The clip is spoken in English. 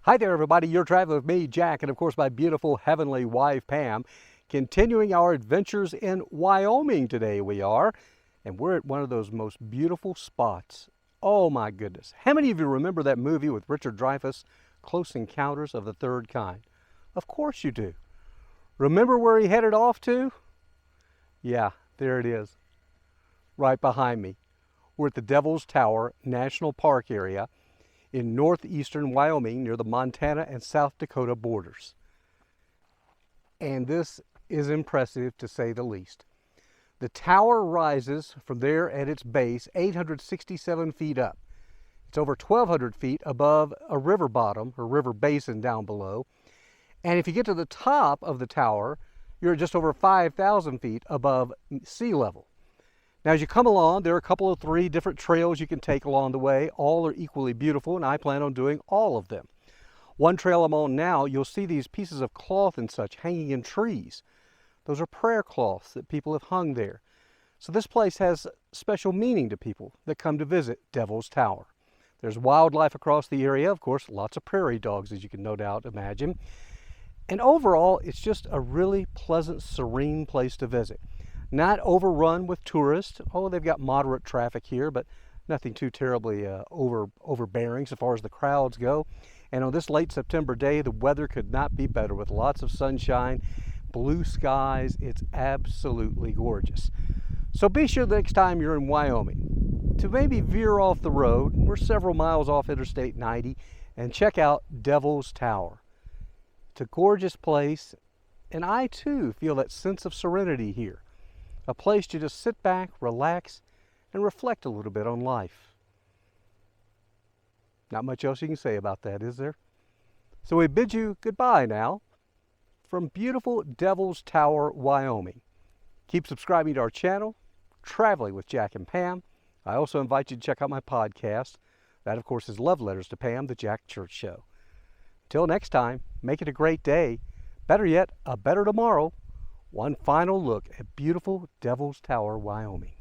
Hi there, everybody. You're traveling with me, Jack, and of course, my beautiful heavenly wife, Pam. Continuing our adventures in Wyoming today, we are. And we're at one of those most beautiful spots. Oh, my goodness. How many of you remember that movie with Richard Dreyfuss, Close Encounters of the Third Kind? Of course you do. Remember where he headed off to? Yeah, there it is, right behind me. We're at the Devil's Tower National Park area in northeastern Wyoming near the Montana and South Dakota borders. And this is impressive to say the least. The tower rises from there at its base 867 feet up. It's over 1,200 feet above a river bottom or river basin down below. And if you get to the top of the tower, you're just over 5,000 feet above sea level. Now, as you come along, there are a couple of three different trails you can take along the way. All are equally beautiful, and I plan on doing all of them. One trail I'm on now, you'll see these pieces of cloth and such hanging in trees. Those are prayer cloths that people have hung there. So this place has special meaning to people that come to visit Devil's Tower. There's wildlife across the area, of course, lots of prairie dogs, as you can no doubt imagine. And overall, it's just a really pleasant, serene place to visit. Not overrun with tourists. Oh, they've got moderate traffic here, but nothing too terribly overbearing so far as the crowds go. And on this late September day, the weather could not be better with lots of sunshine, blue skies. It's absolutely gorgeous. So be sure the next time you're in Wyoming to maybe veer off the road. We're several miles off Interstate 90 and check out Devil's Tower. It's a gorgeous place, and I too feel that sense of serenity here. A place to just sit back, relax, and reflect a little bit on life. Not much else you can say about that, is there? So we bid you goodbye now from beautiful Devil's Tower, Wyoming. Keep subscribing to our channel, Traveling with Jack and Pam. I also invite you to check out my podcast. That, of course, is Love Letters to Pam, the Jack Church Show. Till next time, make it a great day. Better yet, a better tomorrow. One final look at beautiful Devil's Tower, Wyoming.